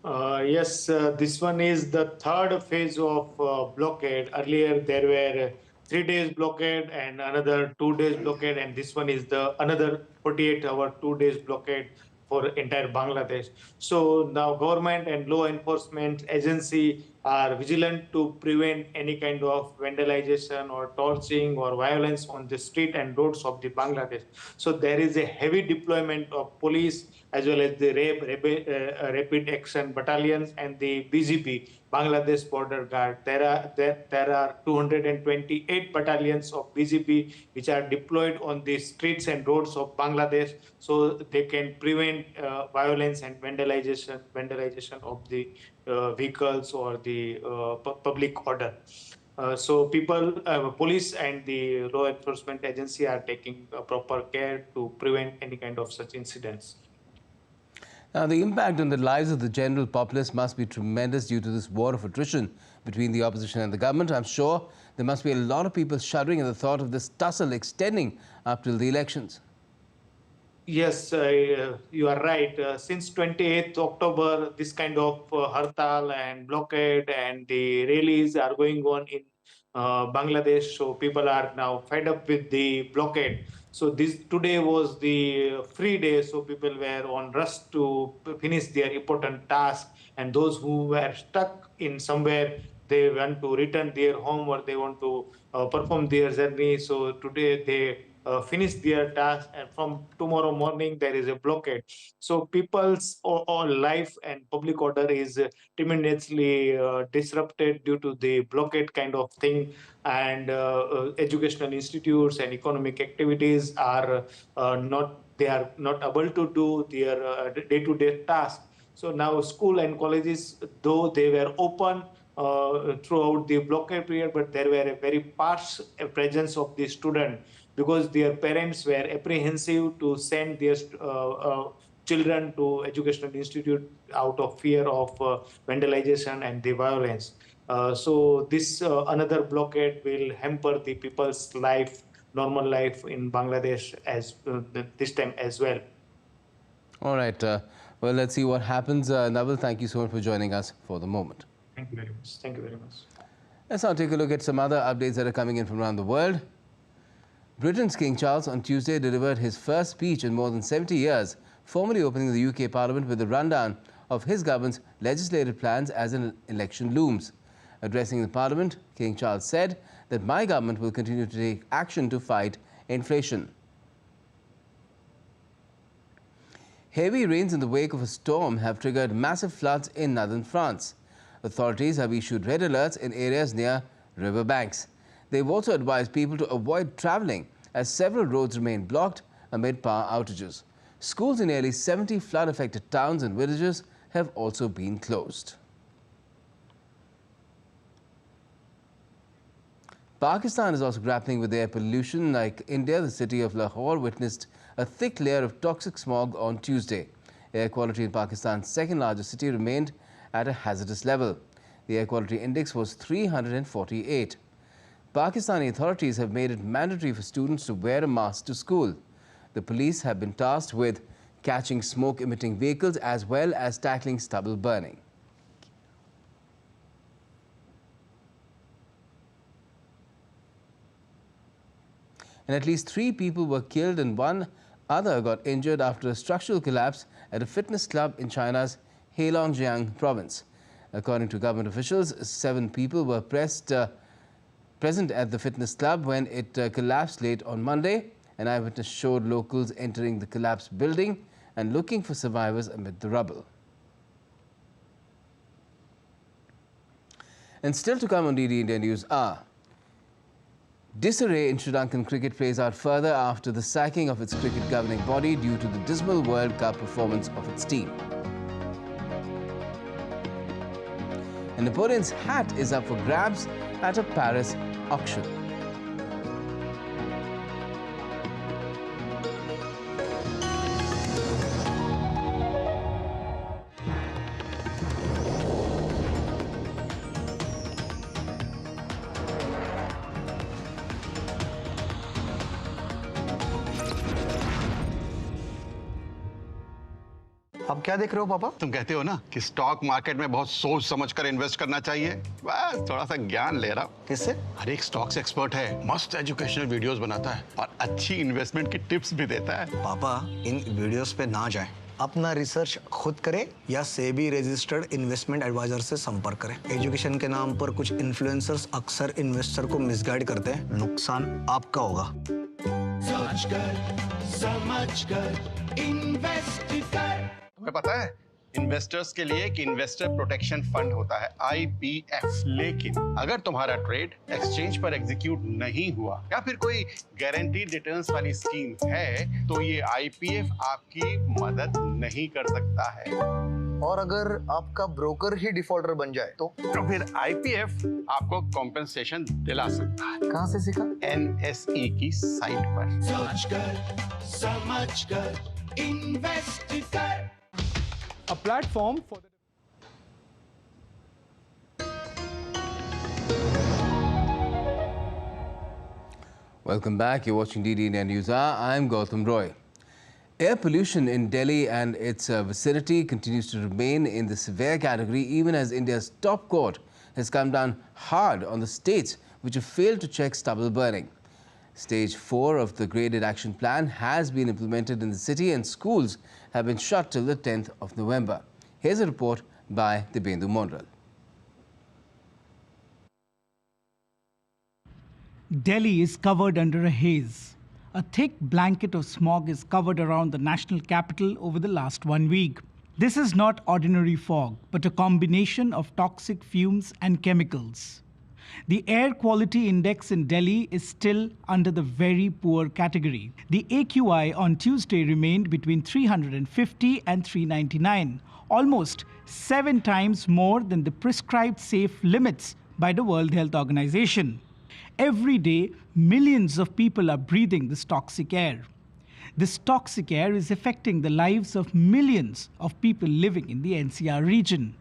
Speaker 27: Yes, this one is the third phase of blockade. Earlier there were 3 days blockade and another 2 days blockade, and this one is the another 48-hour 2 days blockade for entire Bangladesh. So now government and law enforcement agency are vigilant to prevent any kind of vandalization or torching or violence on the street and roads of the Bangladesh. So there is a heavy deployment of police as well as the rapid action battalions and the BGB, Bangladesh Border Guard. There are 228 battalions of BGB which are deployed on the streets and roads of Bangladesh, so they can prevent violence and vandalization of the vehicles or the public order. So police and the law enforcement agency are taking proper care to prevent any kind of such incidents.
Speaker 1: Now, the impact on the lives of the general populace must be tremendous due to this war of attrition between the opposition and the government. I'm sure there must be a lot of people shuddering at the thought of this tussle extending up till the elections.
Speaker 27: Yes, you are right. Since 28th October, this kind of hartal and blockade and the rallies are going on in Bangladesh. So people are now fed up with the blockade. So today was the free day. So people were on rush to finish their important task. And those who were stuck in somewhere, they want to return their home or they want to perform their journey. So today they finish their task, and from tomorrow morning there is a blockade. So people's all life and public order is tremendously disrupted due to the blockade kind of thing, and educational institutes and economic activities are not able to do their day-to-day tasks. So now school and colleges, though they were open throughout the blockade period, but there were a very sparse presence of the student, because their parents were apprehensive to send their children to educational institute out of fear of vandalization and the violence. So this another blockade will hamper the people's life, normal life in Bangladesh as this time as well.
Speaker 1: All right. Well, let's see what happens. Naval, thank you so much for joining us for the moment.
Speaker 27: Thank you very much. Thank you very much.
Speaker 1: Let's now take a look at some other updates that are coming in from around the world. Britain's King Charles on Tuesday delivered his first speech in more than 70 years, formally opening the UK Parliament with a rundown of his government's legislative plans as an election looms. Addressing the Parliament, King Charles said that my government will continue to take action to fight inflation. Heavy rains in the wake of a storm have triggered massive floods in northern France. Authorities have issued red alerts in areas near river banks. They've also advised people to avoid travelling as several roads remain blocked amid power outages. Schools in nearly 70 flood-affected towns and villages have also been closed. Pakistan is also grappling with air pollution. Like India, the city of Lahore witnessed a thick layer of toxic smog on Tuesday. Air quality in Pakistan's second largest city remained at a hazardous level. The air quality index was 348. Pakistani authorities have made it mandatory for students to wear a mask to school. The police have been tasked with catching smoke-emitting vehicles as well as tackling stubble burning. And at least 3 people were killed and 1 other got injured after a structural collapse at a fitness club in China's Heilongjiang province. According to government officials, 7 people were present at the fitness club when it collapsed late on Monday. An eyewitness showed locals entering the collapsed building and looking for survivors amid the rubble. And still to come on DD India News are: disarray in Sri Lankan cricket plays out further after the sacking of its cricket governing body due to the dismal World Cup performance of its team. And Napoleon's hat is up for grabs at a Paris auction.
Speaker 12: अब क्या देख रहे हो पापा?
Speaker 13: तुम कहते हो ना कि स्टॉक मार्केट में बहुत सोच समझकर इन्वेस्ट करना चाहिए, बस थोड़ा सा ज्ञान ले रहा हूँ।
Speaker 12: किससे?
Speaker 13: हर एक स्टॉक्स एक्सपर्ट है, मस्त एजुकेशनल वीडियोस बनाता है और अच्छी इन्वेस्टमेंट की टिप्स भी देता है।
Speaker 12: पापा इन वीडियोस पे ना जाएं, अपना रिसर्च खुद करें या सेबी रजिस्टर्ड इन्वेस्टमेंट एडवाइजर से संपर्क करें। एजुकेशन के नाम पर कुछ इन्फ्लुएंसर्स अक्सर इन्वेस्टर को मिसगाइड करते हैं, नुकसान आपका होगा।
Speaker 2: सोच कर समझ कर इन्वेस्ट कर।
Speaker 13: तुम्हें पता है इन्वेस्टर्स के लिए कि इन्वेस्टर प्रोटेक्शन फंड होता है IPF, लेकिन अगर तुम्हारा ट्रेड एक्सचेंज पर एग्जीक्यूट नहीं हुआ या फिर कोई गारंटीड रिटर्न्स वाली स्कीम है तो ये IPF आपकी मदद नहीं कर सकता है।
Speaker 12: और अगर आपका ब्रोकर ही डिफॉल्टर बन जाए तो
Speaker 13: फिर IPF आपको कॉम्पेंसेशन दिला सकता है।
Speaker 12: कहाँ से सीखा?
Speaker 13: NSE की साइट पर।
Speaker 2: सोच कर समझ कर इन्वेस्ट कर।
Speaker 6: a platform for the
Speaker 1: Welcome back. You're watching DD India News Hour. I'm Gautam Roy. Air pollution in Delhi and its vicinity continues to remain in the severe category, even as India's top court has come down hard on the states which have failed to check stubble burning. Stage 4 of the graded action plan has been implemented in the city and schools have been shut till the 10th of November. Here's a report by Dibendu Mondral.
Speaker 10: Delhi is covered under a haze. A thick blanket of smog is covered around the national capital over the last 1 week. This is not ordinary fog, but a combination of toxic fumes and chemicals. The air quality index in Delhi is still under the very poor category. The AQI on Tuesday remained between 350 and 399, almost 7 times more than the prescribed safe limits by the World Health Organization. Every day, millions of people are breathing this toxic air. This toxic air is affecting the lives of millions of people living in the NCR region.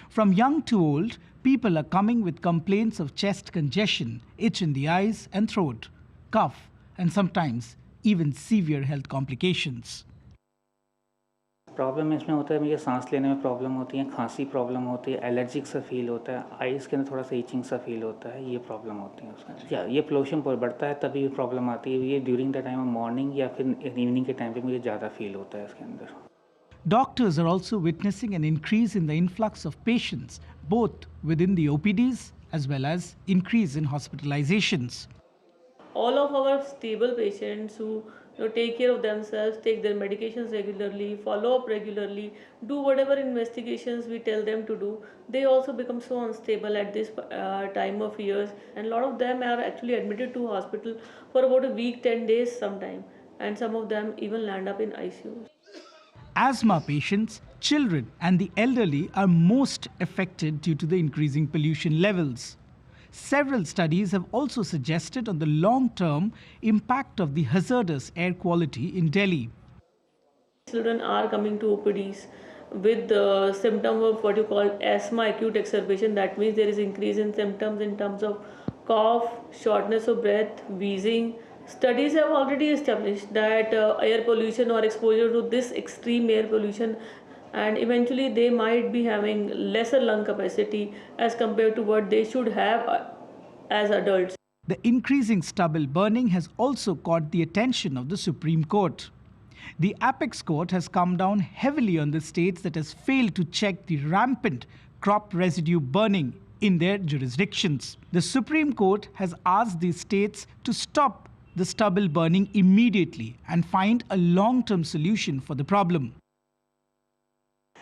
Speaker 10: From young to old, people are coming with complaints of chest congestion, itch in the eyes and throat, cough, and sometimes even severe health complications.
Speaker 11: Problem इसमें होता है मुझे सांस लेने में problem होती है, खांसी प्रॉब्लम होती है, एलर्जिक सा फील होता है, आइज़ के अंदर थोड़ा सा इचिंग सा फील होता है, ये प्रॉब्लम होती है उसमें। या ये पोल्यूशन बढ़ता है तभी ये प्रॉब्लम आती है, ये during the time of morning या फिर इवनिंग के टाइम पे मुझे ज़्यादा फील होता है इसके अंदर।
Speaker 10: Doctors are also witnessing an increase in the influx of patients, both within the OPDs as well as increase in hospitalizations.
Speaker 14: All of our stable patients who take care of themselves, take their medications regularly, follow up regularly, do whatever investigations we tell them to do, they also become so unstable at this time of years, and a lot of them are actually admitted to hospital for about a week, 10 days sometime, and some of them even land up in ICU.
Speaker 10: Asthma patients, children and the elderly are most affected due to the increasing pollution levels. Several studies have also suggested on the long-term impact of the hazardous air quality in Delhi.
Speaker 14: Children are coming to OPDs with the symptom of what you call asthma acute exacerbation. That means there is increase in symptoms in terms of cough, shortness of breath, wheezing. Studies have already established that air pollution or exposure to this extreme air pollution, and eventually they might be having lesser lung capacity as compared to what they should have as adults.
Speaker 10: The increasing stubble burning has also caught the attention of the Supreme Court. The apex court has come down heavily on the states that has failed to check the rampant crop residue burning in their jurisdictions. The Supreme Court has asked these states to stop the stubble burning immediately and find a long-term solution for the problem.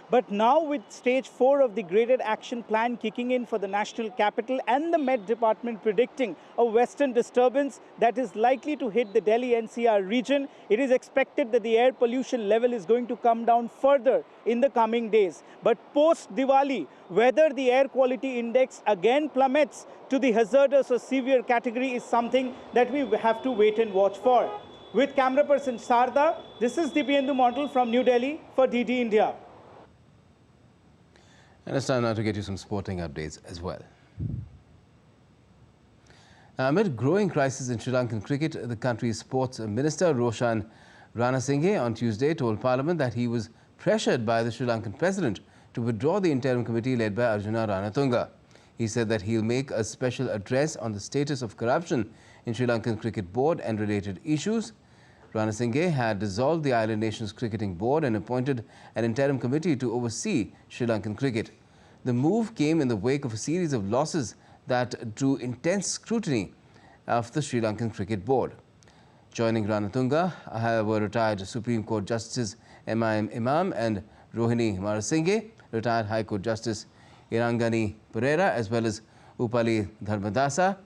Speaker 6: But now with stage 4 of the graded action plan kicking in for the national capital and the Met Department predicting a western disturbance that is likely to hit the Delhi NCR region, it is expected that the air pollution level is going to come down further in the coming days. But post-Diwali, whether the air quality index again plummets to the hazardous or severe category is something that we have to wait and watch for. With camera person Sarda, this is Dibendu Mondral from New Delhi for DD India.
Speaker 1: And it's time now to get you some sporting updates as well. Now, amid growing crisis in Sri Lankan cricket, the country's sports minister Roshan Ranasinghe on Tuesday told Parliament that he was pressured by the Sri Lankan president to withdraw the interim committee led by Arjuna Ranatunga. He said that he'll make a special address on the status of corruption in Sri Lankan Cricket Board and related issues. Ranasinghe had dissolved the island nation's cricketing board and appointed an interim committee to oversee Sri Lankan cricket. The move came in the wake of a series of losses that drew intense scrutiny of the Sri Lankan Cricket Board. Joining Ranatunga were retired Supreme Court Justices M.I.M. Imam and Rohini Marasinghe, retired High Court Justice Irangani Pereira, as well as Upali Dharmadasa,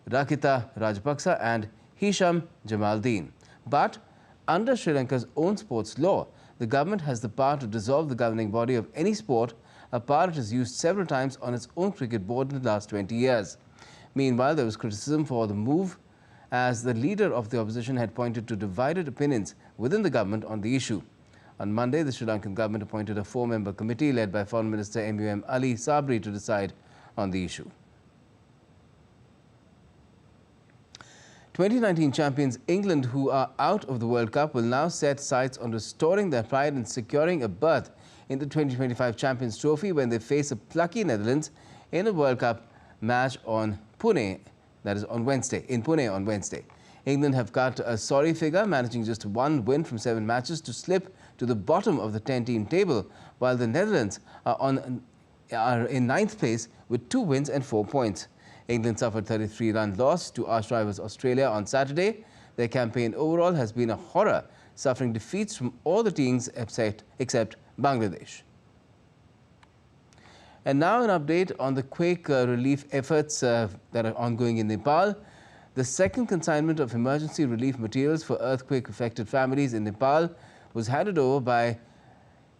Speaker 1: Rakita Rajapaksa and Hisham Jamaldeen. But under Sri Lanka's own sports law, the government has the power to dissolve the governing body of any sport, a power it has used several times on its own cricket board in the last 20 years. Meanwhile, there was criticism for the move as the leader of the opposition had pointed to divided opinions within the government on the issue. On Monday, the Sri Lankan government appointed a 4-member committee led by Foreign Minister MUM Ali Sabri to decide on the issue. 2019 champions England, who are out of the World Cup, will now set sights on restoring their pride and securing a berth in the 2025 Champions Trophy when they face a plucky Netherlands in a World Cup match on Pune, that is on Wednesday, in Pune on Wednesday. England have cut a sorry figure, managing just 1 win from 7 matches to slip to the bottom of the 10-team table, while the Netherlands are in 9th place with 2 wins and 4 points. England suffered 33-run loss to arch rivals Australia on Saturday. Their campaign overall has been a horror, suffering defeats from all the teams except Bangladesh. And now an update on the quake relief efforts that are ongoing in Nepal. The second consignment of emergency relief materials for earthquake-affected families in Nepal was handed over by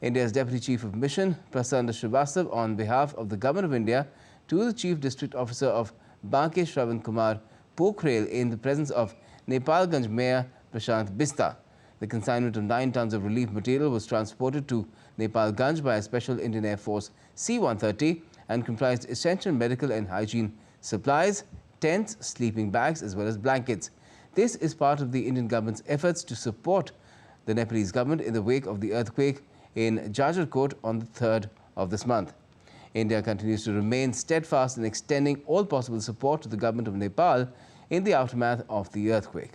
Speaker 1: India's Deputy Chief of Mission, Prasar Bharati, on behalf of the Government of India to the Chief District Officer of Banke Shravan Kumar Pokhrel in the presence of Nepalganj Mayor Prashant Bista. The consignment of 9 tons of relief material was transported to Nepalganj by a special Indian Air Force C-130 and comprised essential medical and hygiene supplies, tents, sleeping bags as well as blankets. This is part of the Indian government's efforts to support the Nepalese government in the wake of the earthquake in Jajarkot on the 3rd of this month. India continues to remain steadfast in extending all possible support to the government of Nepal in the aftermath of the earthquake.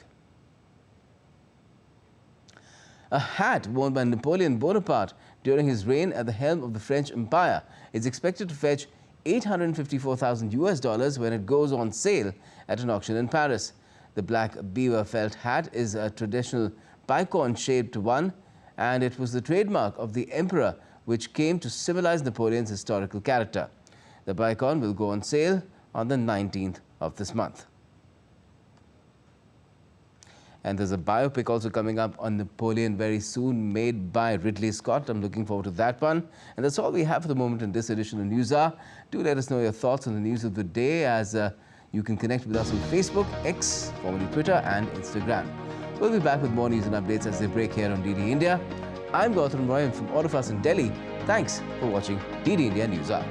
Speaker 1: A hat worn by Napoleon Bonaparte during his reign at the helm of the French Empire is expected to fetch $854,000 when it goes on sale at an auction in Paris. The black beaver felt hat is a traditional picorn-shaped one, and it was the trademark of the emperor, which came to symbolize Napoleon's historical character. The picorn will go on sale on the 19th of this month. And there's a biopic also coming up on Napoleon very soon, made by Ridley Scott. I'm looking forward to that one. And that's all we have for the moment in this edition of News Hour. Do let us know your thoughts on the news of the day, as you can connect with us on Facebook, X, formerly Twitter, and Instagram. We'll be back with more news and updates as they break here on DD India. I'm Gautam Roy, and from all of us in Delhi, thanks for watching DD India News Hour.